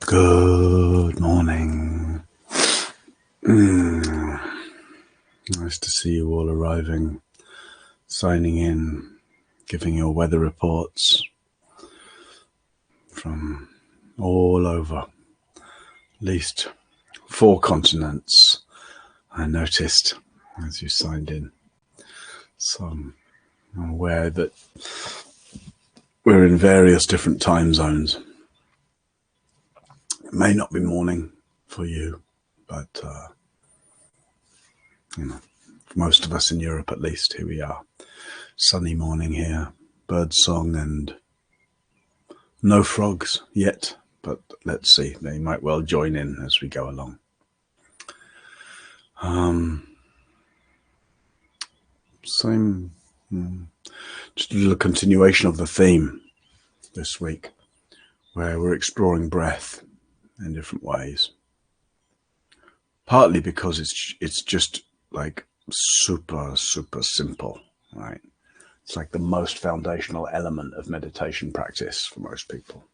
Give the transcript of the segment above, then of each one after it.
Good morning. Nice to see you all arriving, signing in, giving your weather reports from all over, at least 4 continents, I noticed as you signed in. So I'm aware that we're in various different time zones. It may not be morning for you, but for most of us in Europe at least, here we are. Sunny morning here, bird song, and no frogs yet, but let's see, they might well join in as we go along. Just a little continuation of the theme this week, where we're exploring breath in different ways. Partly because it's just like super simple, right? It's like the most foundational element of meditation practice for most people.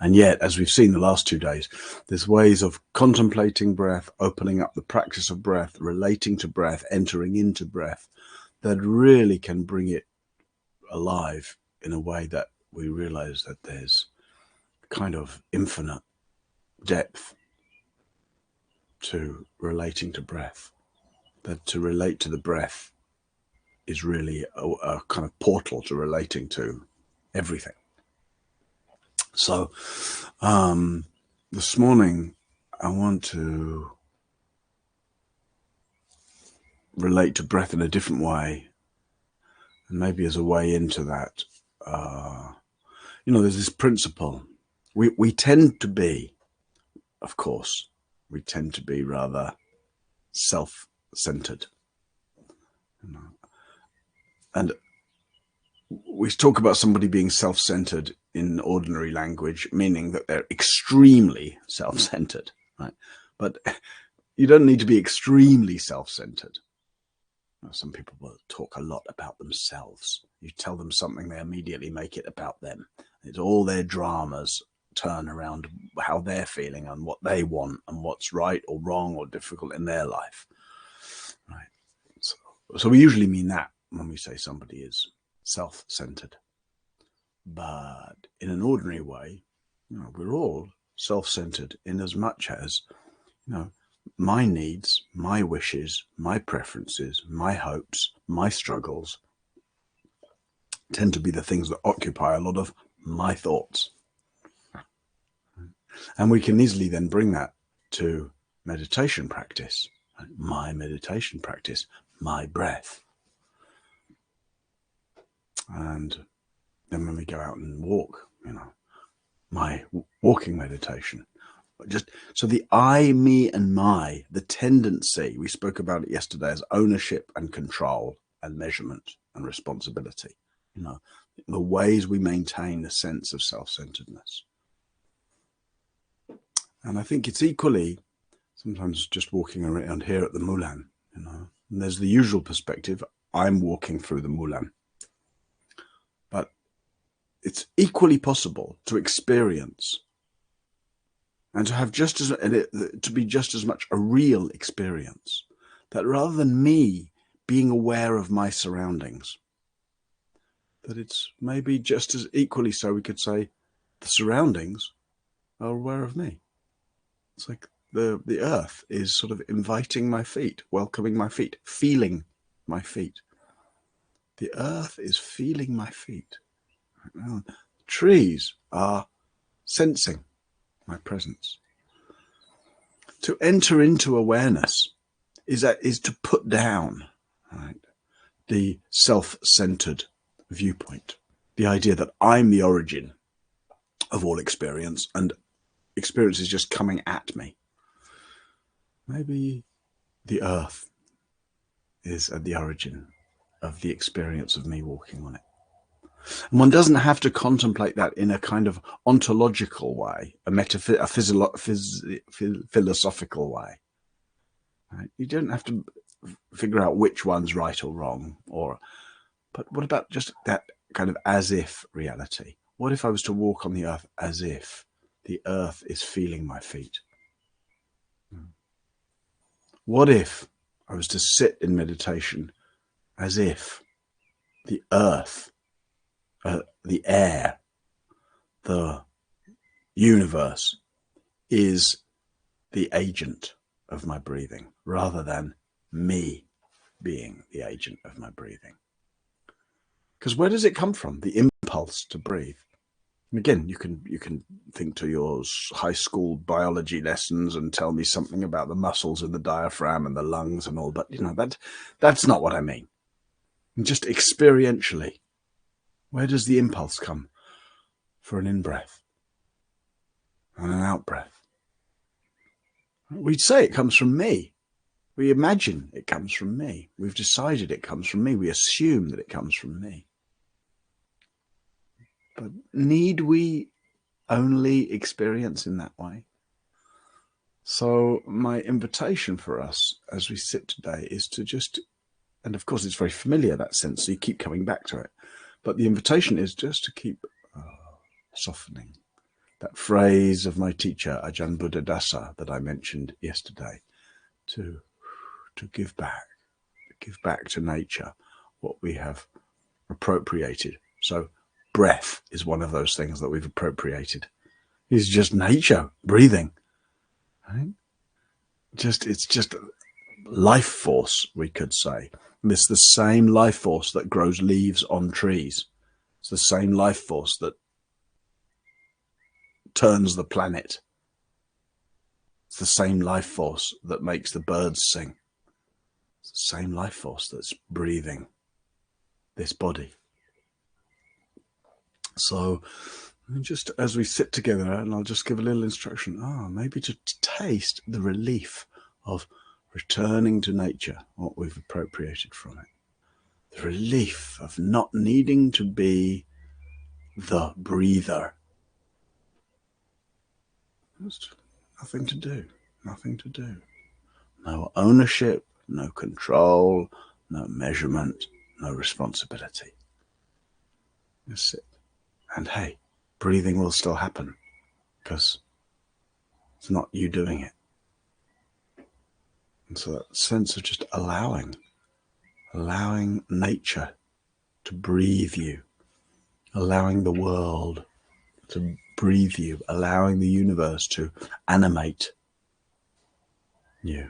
And yet, as we've seen the last 2 days, there's ways of contemplating breath, opening up the practice of breath, relating to breath, entering into breath, that really can bring it alive in a way that we realize that there's kind of infinite depth to relating to breath, that to relate to the breath is really a kind of portal to relating to everything. So this morning I want to relate to breath in a different way, and maybe as a way into that, there's this principle. We tend to be, of course, rather self-centered. And we talk about somebody being self-centered in ordinary language, meaning that they're extremely self-centered, right? But you don't need to be extremely self-centered. Some people will talk a lot about themselves. You tell them something, they immediately make it about them. It's all their dramas turn around how they're feeling and what they want and what's right or wrong or difficult in their life, right? So we usually mean that when we say somebody is self-centered. But in an ordinary way, we're all self-centered in as much as, my needs, my wishes, my preferences, my hopes, my struggles tend to be the things that occupy a lot of my thoughts. And we can easily then bring that to meditation practice, my meditation practice, my breath. And then when we go out and walk, my walking meditation. Just so the I, me, and my, the tendency, we spoke about it yesterday as ownership and control and measurement and responsibility, the ways we maintain a sense of self-centeredness. And I think it's equally sometimes just walking around here at the Moulin, and there's the usual perspective, I'm walking through the Moulin. But it's equally possible to experience and to have to be just as much a real experience, that rather than me being aware of my surroundings, that it's maybe just as equally so we could say the surroundings are aware of me. It's like the earth is sort of inviting my feet, welcoming my feet, feeling my feet. The earth is feeling my feet. Trees are sensing my presence. To enter into awareness is to put down, right, the self-centered viewpoint, the idea that I'm the origin of all experience and experience is just coming at me. Maybe the earth is at the origin of the experience of me walking on it. And one doesn't have to contemplate that in a kind of ontological way, a philosophical way. Right? You don't have to figure out which one's right or wrong, but what about just that kind of as if reality? What if I was to walk on the earth as if the earth is feeling my feet? What if I was to sit in meditation as if the earth, the air, the universe is the agent of my breathing rather than me being the agent of my breathing? Because where does it come from? The impulse to breathe. And again, you can think to your high school biology lessons and tell me something about the muscles in the diaphragm and the lungs and all, but that's not what I mean. And just experientially, where does the impulse come for an in-breath and an out-breath? We'd say it comes from me. We imagine it comes from me. We've decided it comes from me. We assume that it comes from me. But need we only experience in that way? So my invitation for us as we sit today is to just, and of course it's very familiar, that sense, so you keep coming back to it. But the invitation is just to keep softening. That phrase of my teacher, Ajahn Buddhadasa, that I mentioned yesterday, to give back to nature what we have appropriated. So breath is one of those things that we've appropriated. It's just nature, breathing. Right? It's just life force, we could say. And it's the same life force that grows leaves on trees. It's the same life force that turns the planet. It's the same life force that makes the birds sing. It's the same life force that's breathing this body. So just as we sit together, and I'll just give a little instruction, maybe to taste the relief of returning to nature, what we've appropriated from it. The relief of not needing to be the breather. Just nothing to do, nothing to do. No ownership, no control, no measurement, no responsibility. Just sit. And hey, breathing will still happen because it's not you doing it. And so that sense of just allowing nature to breathe you, allowing the world to breathe you, allowing the universe to animate you.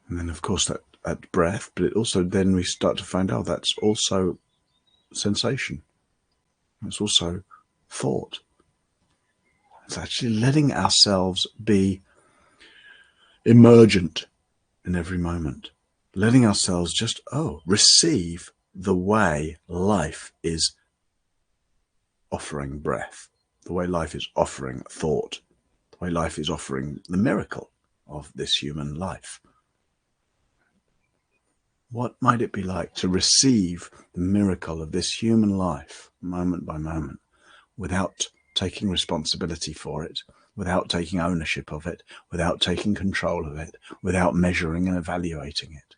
And then of course that breath, but it also then we start to find out that's also sensation. It's also thought. It's actually letting ourselves be emergent in every moment. Letting ourselves just, receive the way life is offering breath, the way life is offering thought, the way life is offering the miracle of this human life. What might it be like to receive the miracle of this human life moment by moment without taking responsibility for it, without taking ownership of it, without taking control of it, without measuring and evaluating it?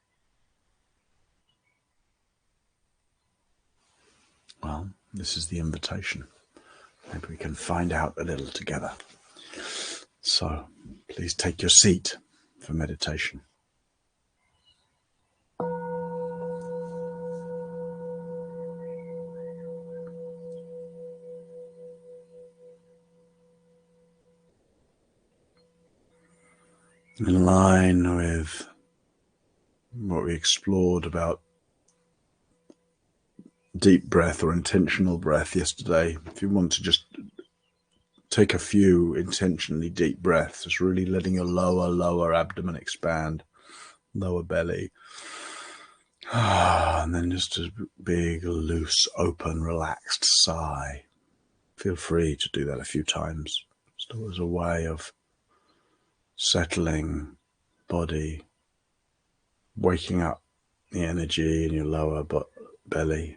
Well, this is the invitation. Maybe we can find out a little together. So please take your seat for meditation. In line with what we explored about deep breath or intentional breath yesterday, if you want to just take a few intentionally deep breaths, just really letting your lower abdomen expand, lower belly, and then just a big, loose, open, relaxed sigh. Feel free to do that a few times, just as a way of settling body, waking up the energy in your lower belly,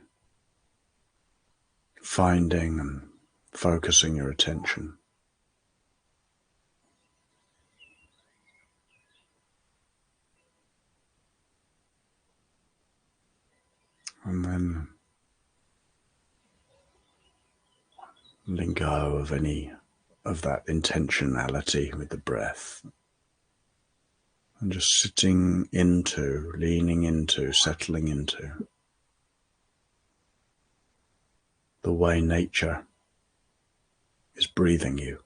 finding and focusing your attention. And then letting go of any of that intentionality with the breath. And just sitting into, leaning into, settling into the way nature is breathing you.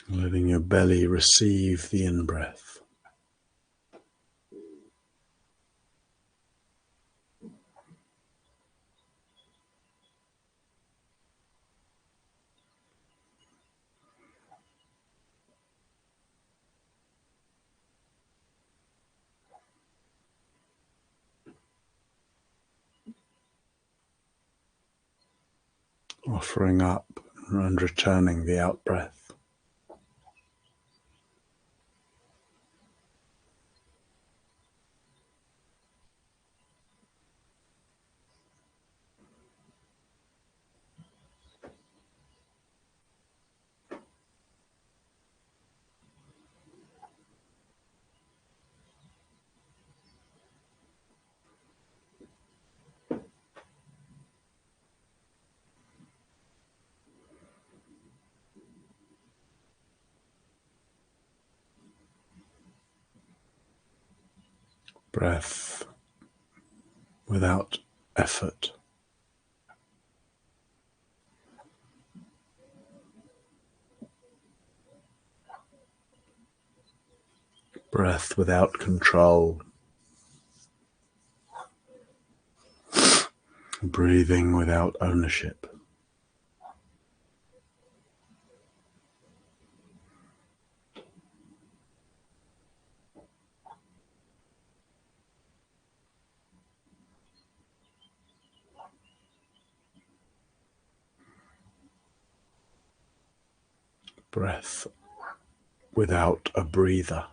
Letting your belly receive the in-breath. Offering up and returning the out-breath. Breath without effort. Breath without control. Breathing without ownership. Breath without a breather.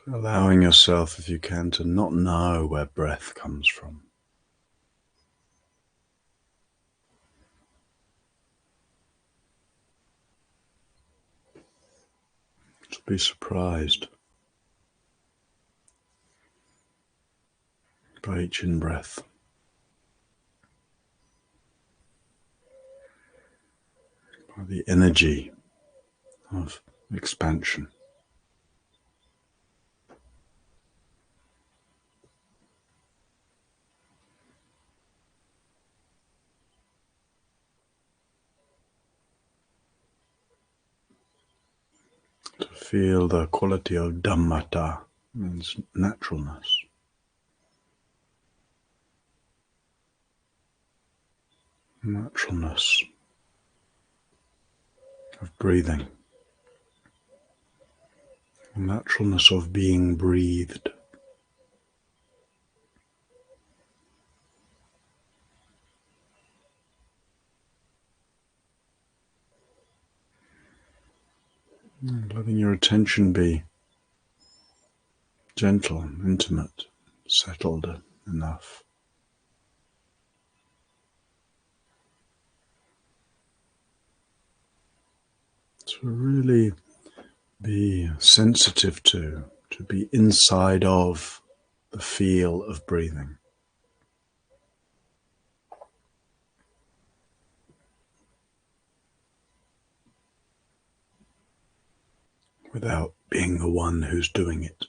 Allowing yourself, if you can, to not know where breath comes from. To be surprised by each in-breath. By the energy of expansion. To feel the quality of dhammata, means naturalness. Naturalness of breathing. Naturalness of being breathed. And letting your attention be gentle, intimate, settled enough. To really be sensitive to be inside of the feel of breathing. Without being the one who's doing it.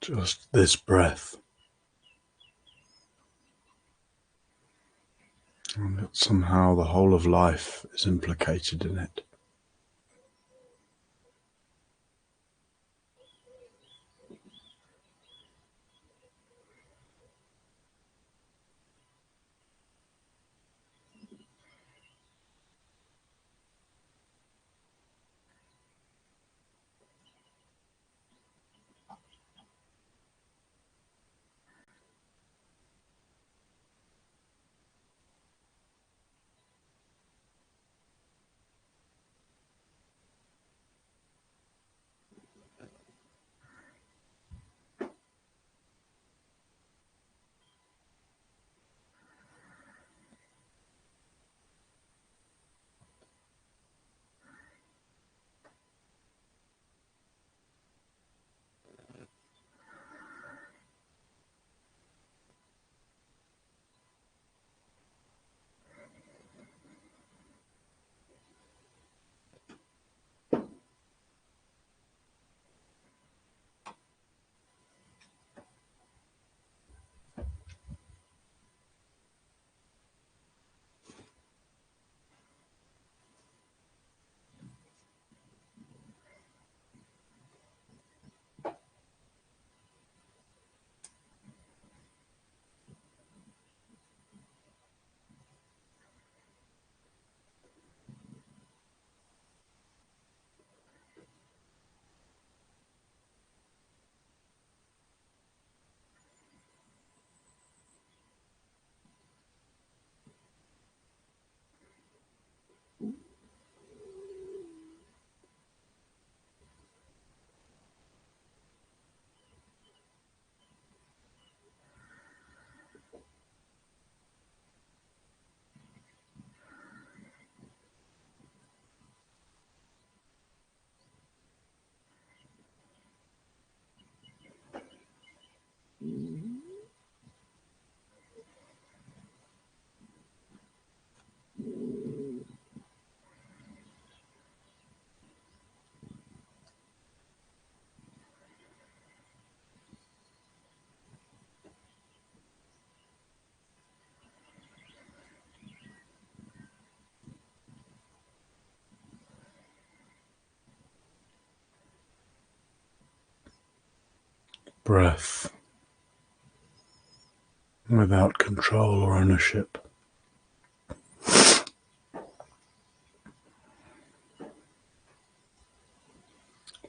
Just this breath. And that somehow the whole of life is implicated in it. Breath without control or ownership.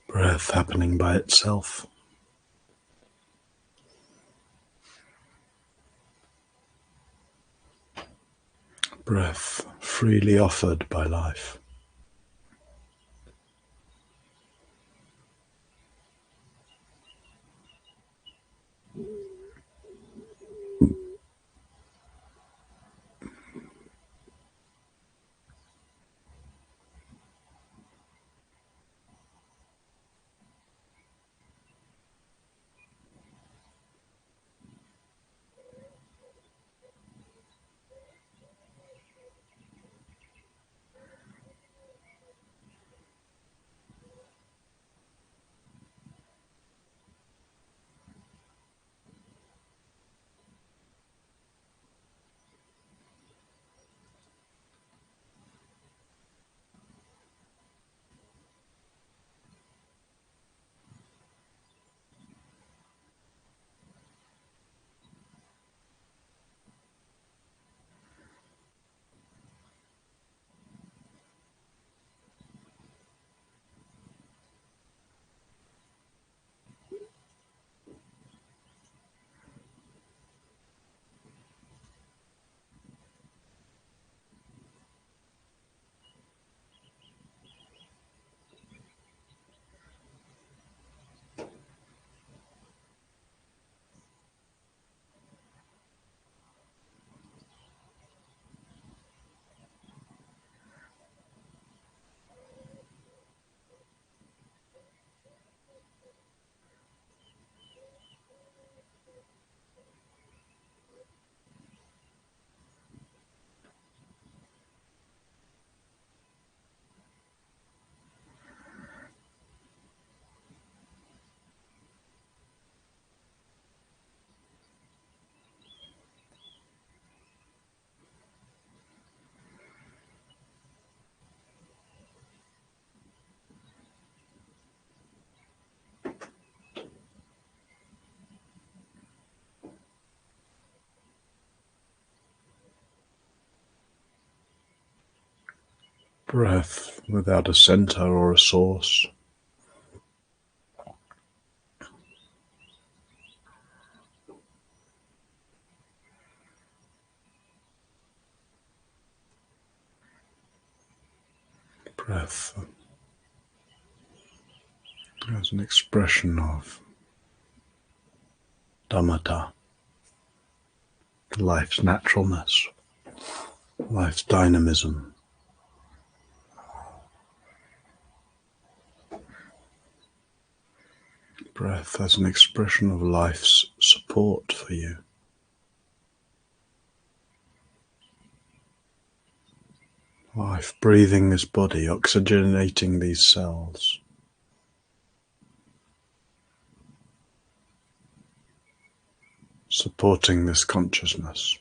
Breath happening by itself. Breath freely offered by life. Breath without a center or a source. Breath as an expression of dhammata, life's naturalness, life's dynamism. Breath as an expression of life's support for you. Life breathing this body, oxygenating these cells. Supporting this consciousness.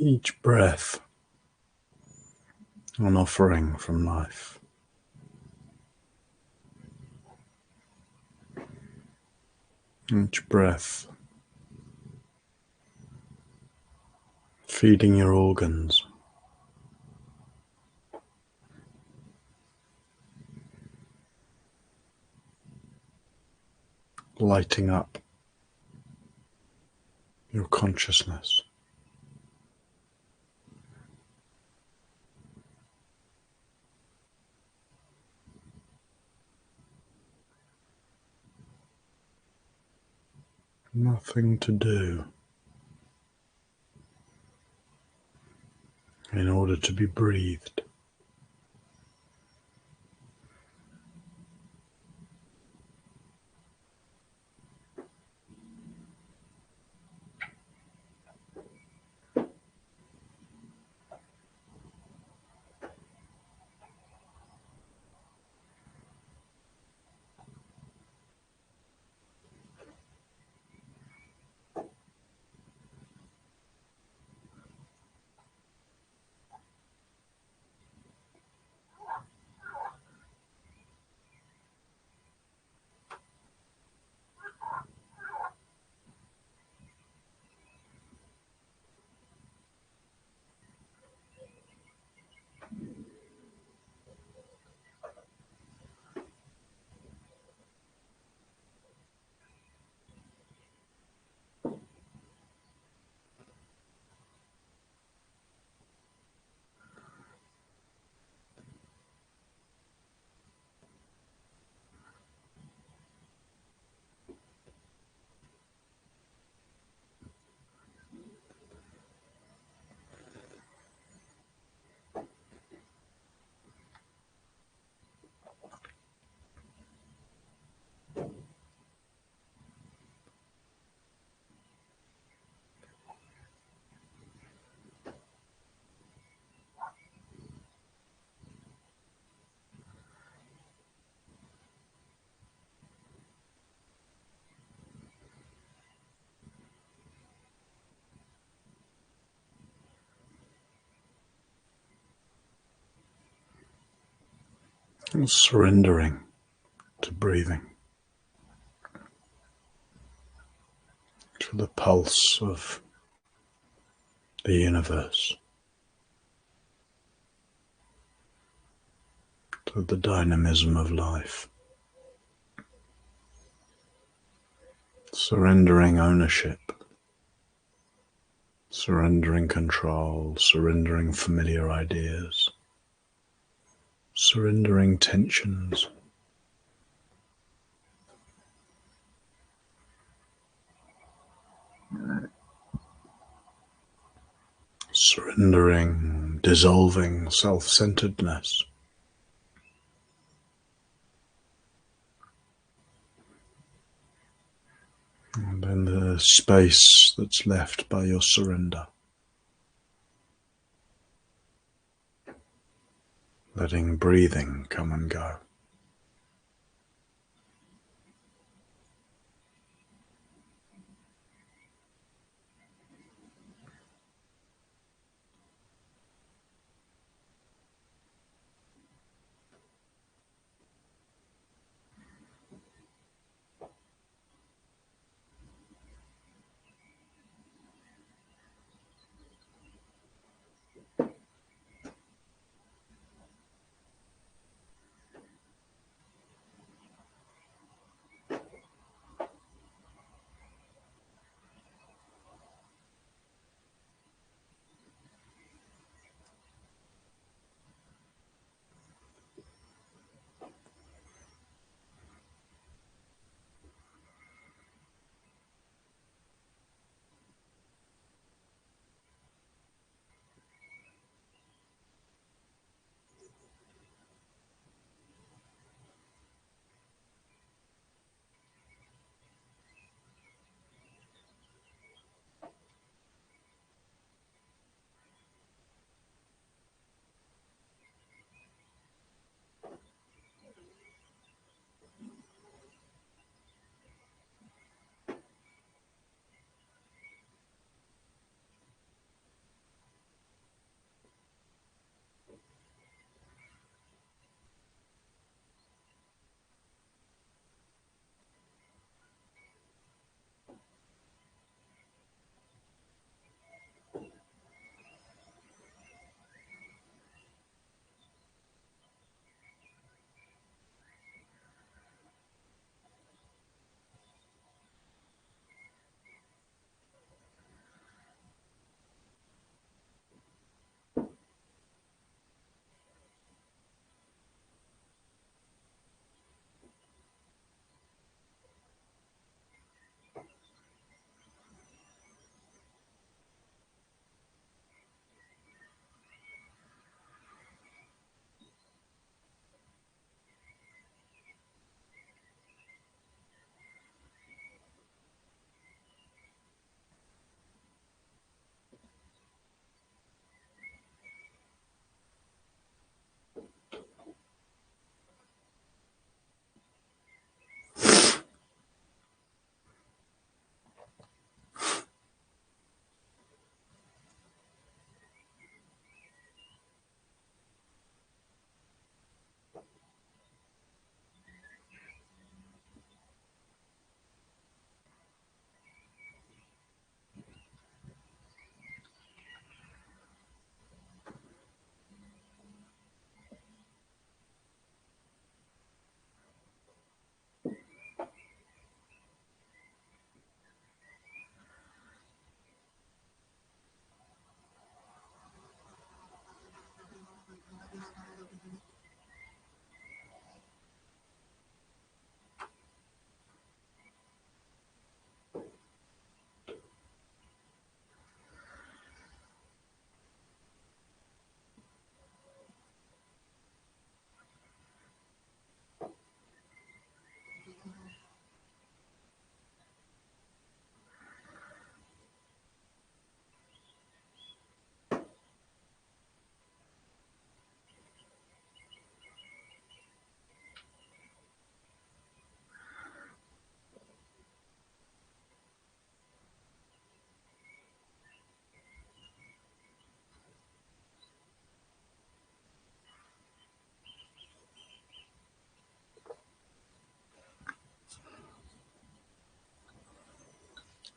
Each breath an offering from life. Each breath feeding your organs, lighting up your consciousness. Nothing to do in order to be breathed. And surrendering to breathing, to the pulse of the universe, to the dynamism of life. Surrendering ownership, surrendering control, surrendering familiar ideas, surrendering tensions. Surrendering, dissolving self-centeredness. And then the space that's left by your surrender. Letting breathing come and go.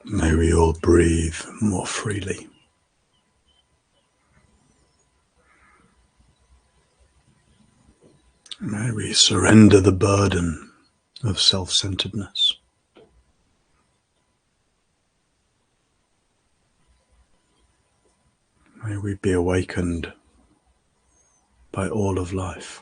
May we all breathe more freely. May we surrender the burden of self-centeredness. May we be awakened by all of life.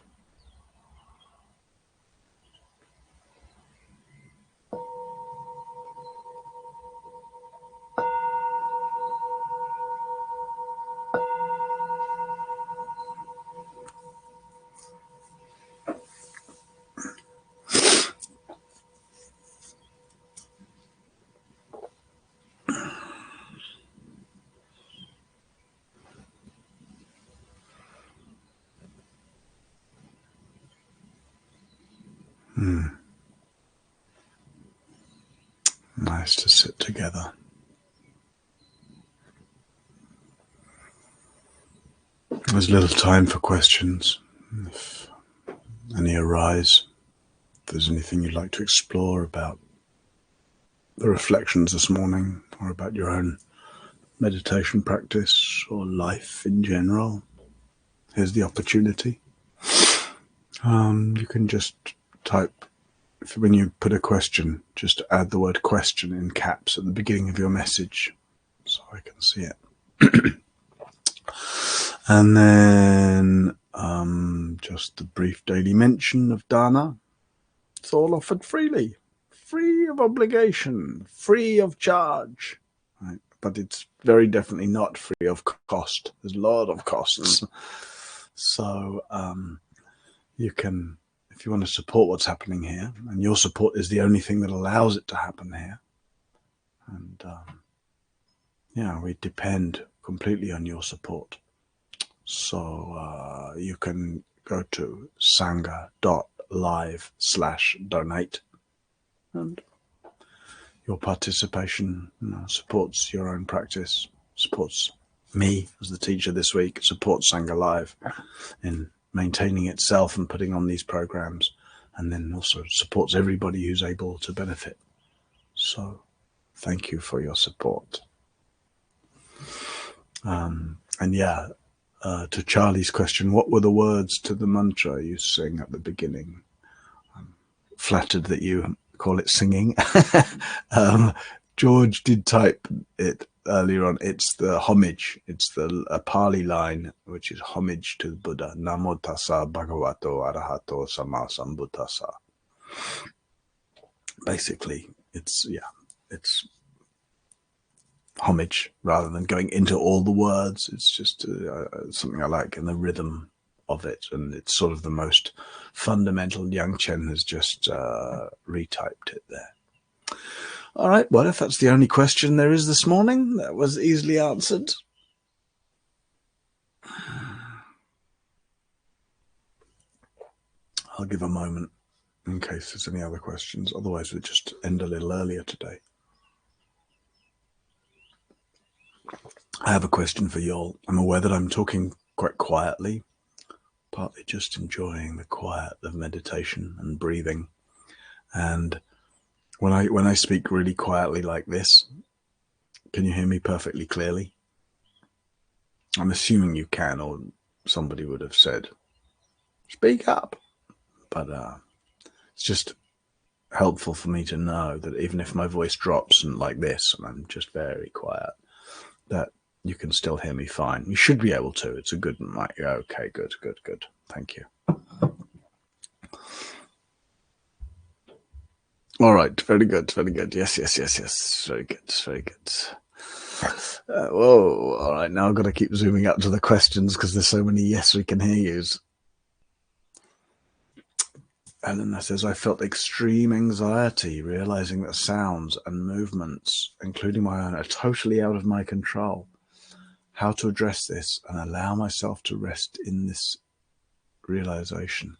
Nice to sit together. There's little time for questions. If any arise, if there's anything you'd like to explore about the reflections this morning, or about your own meditation practice or life in general, here's the opportunity. You can just type, when you put a question, just add the word question in caps at the beginning of your message so I can see it. And then just the brief daily mention of dana. It's all offered freely, free of obligation, free of charge, right? But it's very definitely not free of cost. There's a lot of costs. So you can, if you want to support what's happening here, and your support is the only thing that allows it to happen here. And yeah, we depend completely on your support. So you can go to sangha.live/donate, and your participation supports your own practice, supports me as the teacher this week, supports Sangha Live in maintaining itself and putting on these programs, and then also supports everybody who's able to benefit. So thank you for your support. And yeah, to Charlie's question, what were the words to the mantra you sing at the beginning? I'm flattered that you call it singing. George did type it earlier on. It's the homage. It's the Pali line, which is homage to the Buddha. Namo tassa bhagavato arahato sama sambuddhassa. Basically, it's homage rather than going into all the words. It's just something I like, and the rhythm of it, and it's sort of the most fundamental. Yang Chen has just retyped it there. All right, well, if that's the only question there is this morning, that was easily answered. I'll give a moment in case there's any other questions. Otherwise, we'll just end a little earlier today. I have a question for you all. I'm aware that I'm talking quite quietly, partly just enjoying the quiet of meditation and breathing. And when I speak really quietly like this, can you hear me perfectly clearly? I'm assuming you can, or somebody would have said, speak up. But it's just helpful for me to know that even if my voice drops and like this, and I'm just very quiet, that you can still hear me fine. You should be able to. It's a good mic. Okay, good. Thank you. All right, very good. Yes. Very good. Whoa, all right, now I've got to keep zooming up to the questions because there's so many yes we can hear yous. Eleanor says, I felt extreme anxiety realizing that sounds and movements, including my own, are totally out of my control. How to address this and allow myself to rest in this realization.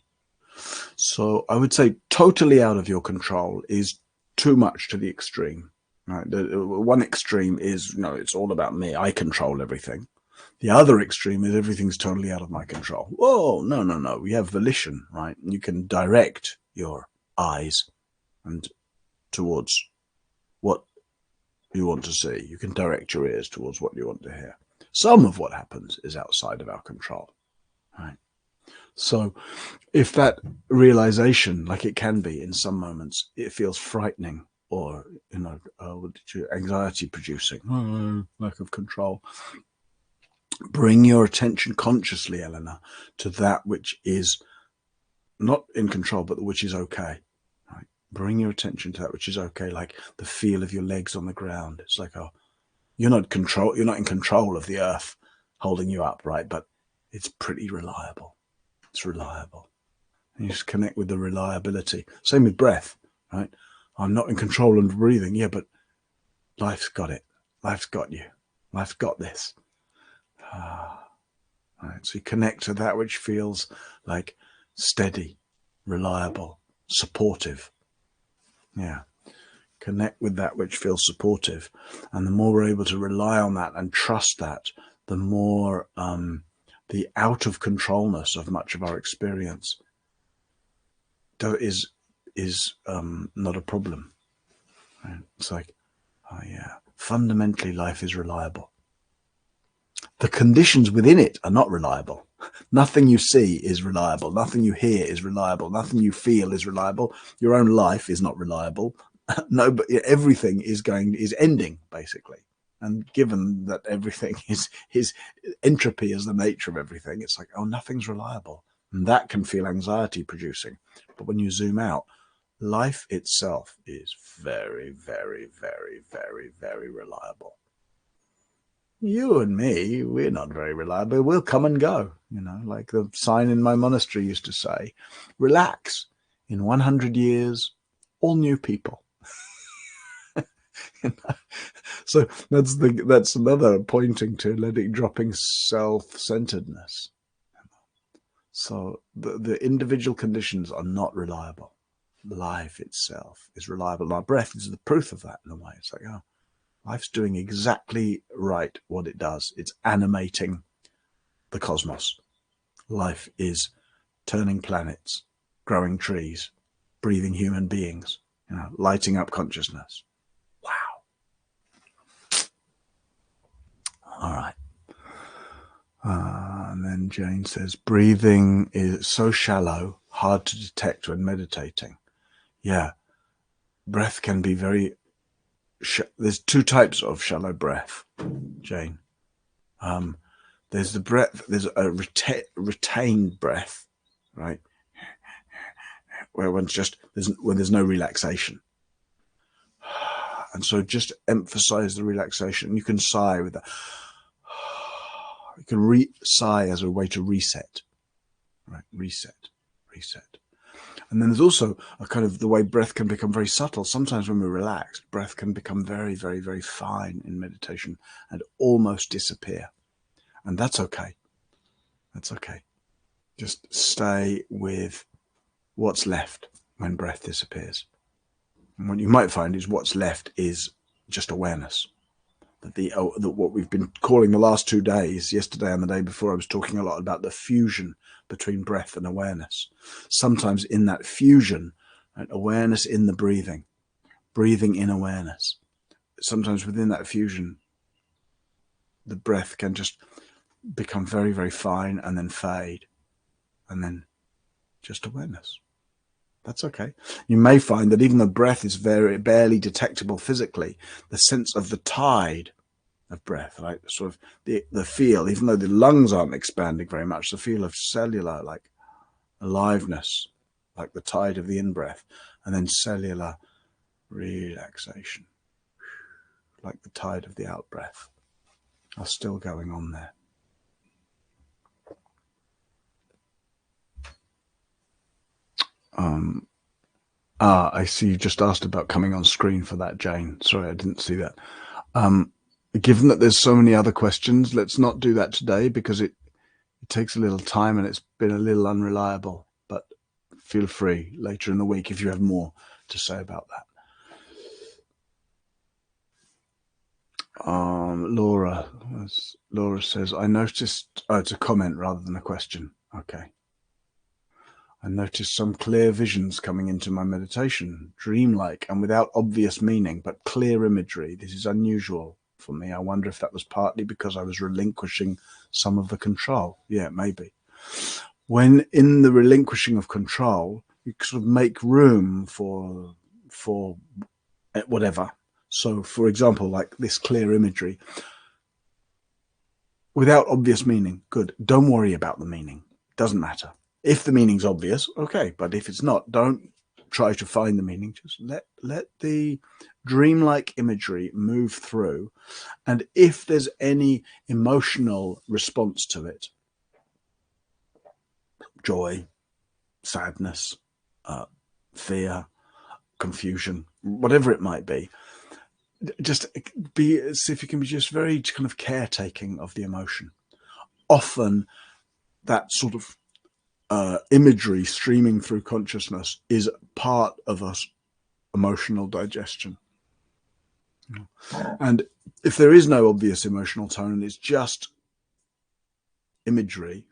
So I would say totally out of your control is too much to the extreme. Right? The one extreme is, it's all about me. I control everything. The other extreme is everything's totally out of my control. Whoa, no. We have volition, right? You can direct your eyes and towards what you want to see. You can direct your ears towards what you want to hear. Some of what happens is outside of our control, right? So if that realization, like it can be in some moments, it feels frightening or, anxiety producing, lack of control, bring your attention consciously, Eleanor, to that which is not in control, but which is okay. Right? Bring your attention to that which is okay, like the feel of your legs on the ground. It's like, oh, you're not in control of the earth holding you up, right? But it's pretty reliable. It's reliable. And you just connect with the reliability. Same with breath, right? I'm not in control of breathing. Yeah, but life's got it. Life's got you. Life's got this. Right? So you connect to that which feels like steady, reliable, supportive. Yeah. Connect with that which feels supportive. And the more we're able to rely on that and trust that, the more the out of controlness of much of our experience is not a problem. Right? It's like, oh yeah, fundamentally life is reliable. The conditions within it are not reliable. Nothing you see is reliable. Nothing you hear is reliable. Nothing you feel is reliable. Your own life is not reliable. No, but everything is ending, basically. And given that everything is entropy is the nature of everything, it's like, oh, nothing's reliable. And that can feel anxiety producing. But when you zoom out, life itself is very, very, very, very, very reliable. You and me, we're not very reliable. We'll come and go, like the sign in my monastery used to say, relax. In 100 years, all new people. So that's another pointing to dropping self-centeredness. So the individual conditions are not reliable. Life itself is reliable. And our breath is the proof of that in a way. It's like, oh, life's doing exactly right what it does. It's animating the cosmos. Life is turning planets, growing trees, breathing human beings, lighting up consciousness. Wow. All right. And then Jane says, breathing is so shallow, hard to detect when meditating. Yeah. Breath can be very... There's two types of shallow breath, Jane. There's the breath, there's a retained breath, right? Where when there's no relaxation. And so just emphasize the relaxation. You can sigh with that. You can sigh as a way to reset, right? Reset. And then there's also a kind of the way breath can become very subtle. Sometimes when we're relaxed, breath can become very, very, very fine in meditation and almost disappear. And that's okay. That's okay. Just stay with what's left when breath disappears. And what you might find is what's left is just awareness. That what we've been calling the last 2 days, yesterday and the day before, I was talking a lot about the fusion between breath and awareness. Sometimes in that fusion, right, awareness in the breathing in awareness. Sometimes within that fusion, the breath can just become very, very fine and then fade, and then just awareness. That's okay. You may find that even though breath is very barely detectable physically, the sense of the tide of breath, right? Sort of the feel, even though the lungs aren't expanding very much, the feel of cellular, like aliveness, like the tide of the in-breath, and then cellular relaxation, like the tide of the out-breath, are still going on there. I see you just asked about coming on screen for that, Jane. Sorry, I didn't see that. Given that there's so many other questions, let's not do that today because it takes a little time and it's been a little unreliable, but feel free later in the week if you have more to say about that. Laura says, I noticed, it's a comment rather than a question. Okay. I noticed some clear visions coming into my meditation, dreamlike and without obvious meaning, but clear imagery. This is unusual for me. I wonder if that was partly because I was relinquishing some of the control. Yeah, maybe. When in the relinquishing of control, you sort of make room for whatever. So, for example, like this clear imagery, without obvious meaning, good. Don't worry about the meaning. Doesn't matter. If the meaning's obvious, okay. But if it's not, don't try to find the meaning. Just let the dreamlike imagery move through. And if there's any emotional response to it, joy, sadness, fear, confusion, whatever it might be, just see if you can be just very kind of caretaking of the emotion. Often that sort of imagery streaming through consciousness is part of us emotional digestion. And if there is no obvious emotional tone and it's just imagery,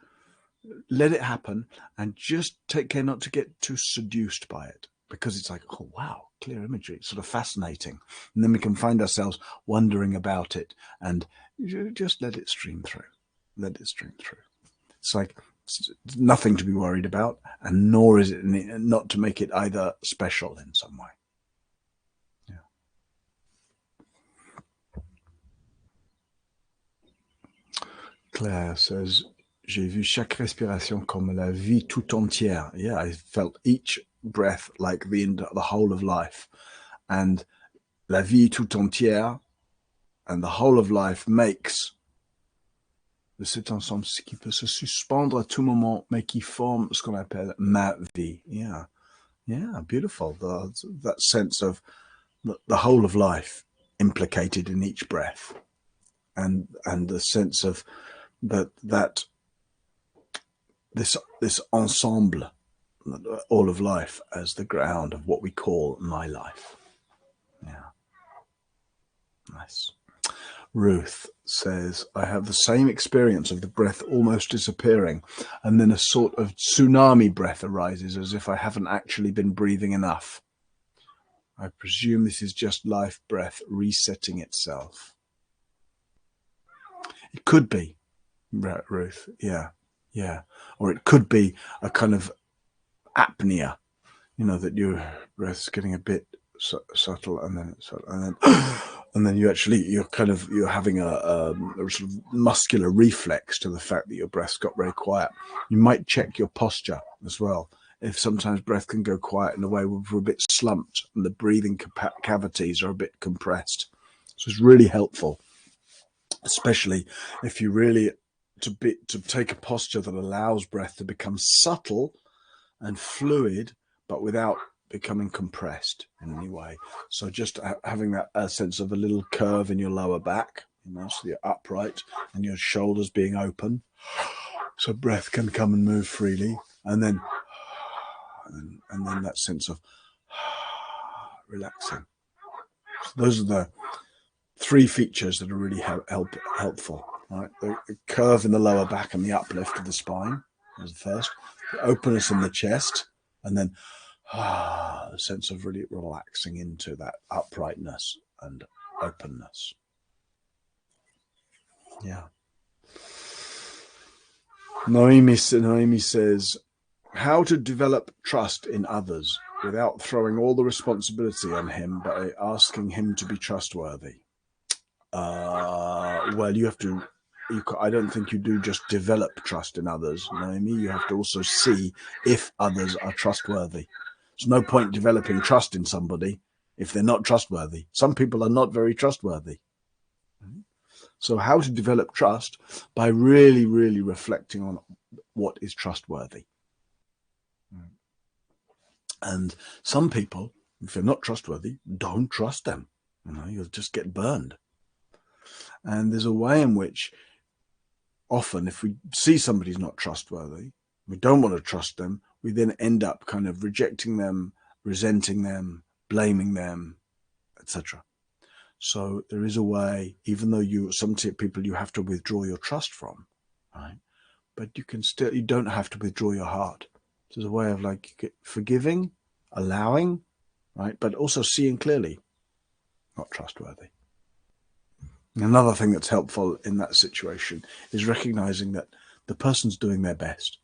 let it happen and just take care not to get too seduced by it, because it's like, oh wow, clear imagery, it's sort of fascinating, and then we can find ourselves wondering about it, and just let it stream through. It's like it's nothing to be worried about, and nor is it not to make it either special in some way. Claire says, j'ai vu chaque respiration comme la vie tout entière. Yeah, I felt each breath like the whole of life. And la vie tout entière and the whole of life makes de cet ensemble ce qui peut se suspendre à tout moment, mais qui forme ce qu'on appelle ma vie. Yeah, beautiful. That sense of the whole of life implicated in each breath. And the sense of that this ensemble, all of life, as the ground of what we call my life. Yeah, nice. Ruth says, I have the same experience of the breath almost disappearing, and then a sort of tsunami breath arises, as if I haven't actually been breathing enough. I presume this is just life breath resetting itself. It could be, Ruth. Yeah. Or it could be a kind of apnea, that your breath's getting a bit subtle, and then you're having a sort of muscular reflex to the fact that your breath's got very quiet. You might check your posture as well. If sometimes breath can go quiet in a way where we're a bit slumped and the breathing cavities are a bit compressed. So it's really helpful, especially if you really to take a posture that allows breath to become subtle and fluid, but without becoming compressed in any way. So just having that sense of a little curve in your lower back, so you're upright and your shoulders being open, so breath can come and move freely, and then that sense of relaxing. So those are the three features that are really helpful. Right, the curve in the lower back and the uplift of the spine is the first. The openness in the chest, and then a sense of really relaxing into that uprightness and openness. Yeah. Noemi says, how to develop trust in others without throwing all the responsibility on him by asking him to be trustworthy. Well, you have to. I don't think you do just develop trust in others, Noemi. You have to also see if others are trustworthy. There's no point developing trust in somebody if they're not trustworthy. Some people are not very trustworthy. So how to develop trust? By really, really reflecting on what is trustworthy. And some people, if they're not trustworthy, don't trust them. You'll just get burned. And there's a way in which often if we see somebody's not trustworthy, we don't want to trust them, we then end up kind of rejecting them, resenting them, blaming them, etc. So there is a way, even though some people you have to withdraw your trust from, right? But you don't have to withdraw your heart. It's a way of like forgiving, allowing, right? But also seeing clearly, not trustworthy. Another thing that's helpful in that situation is recognizing that the person's doing their best.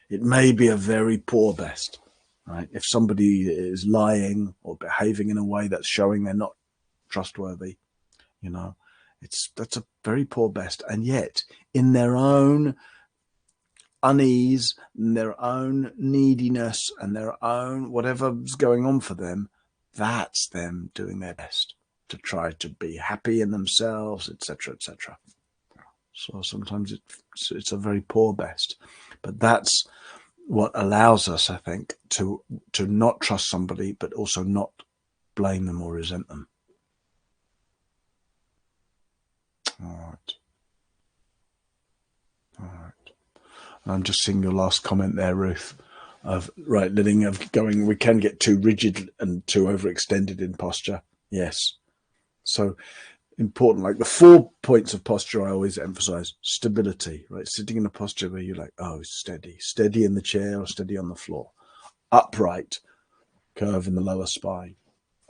It may be a very poor best, right? If somebody is lying or behaving in a way that's showing they're not trustworthy, you know, that's a very poor best. And yet in their own unease, and their own neediness, and their own whatever's going on for them, that's them doing their best to try to be happy in themselves, etc., etc. So sometimes it's a very poor best, but that's what allows us, I think, to not trust somebody, but also not blame them or resent them. All right. All right. I'm just seeing your last comment there, Ruth, of going, we can get too rigid and too overextended in posture. Yes. So important, like the 4 points of posture I always emphasize: stability, right? Sitting in a posture where you're like, oh, steady in the chair or steady on the floor, upright, curve in the lower spine,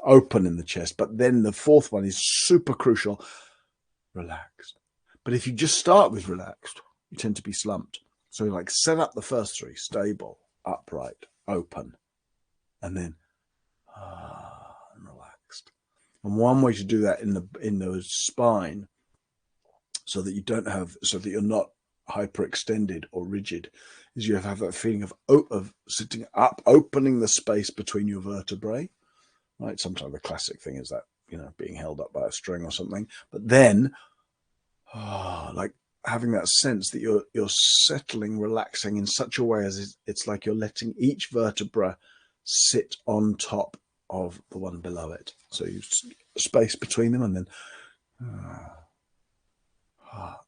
open in the chest. But then the 4th one is super crucial: relaxed. But if you just start with relaxed, you tend to be slumped. So like set up the first 3: stable, upright, open, and then relaxed. And one way to do that in the spine, so that you're not hyperextended or rigid, is you have that feeling of sitting up, opening the space between your vertebrae. Right. Sometimes the classic thing is that, being held up by a string or something. But then, like having that sense that you're settling, relaxing in such a way as it's like you're letting each vertebra sit on top of the one below it. So you space between them, and then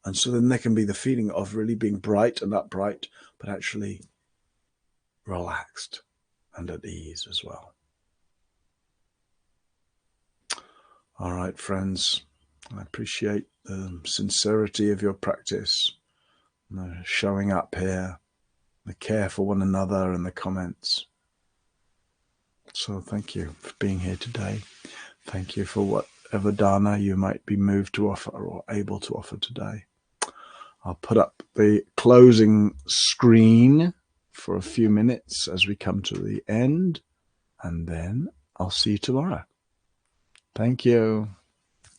and so then there can be the feeling of really being bright and upright, but actually relaxed and at ease as well. All right, friends, I appreciate the sincerity of your practice, the showing up here, the care for one another, and the comments. So thank you for being here today. Thank you for whatever dana you might be moved to offer or able to offer today. I'll put up the closing screen for a few minutes as we come to the end, and then I'll see you tomorrow. Thank you.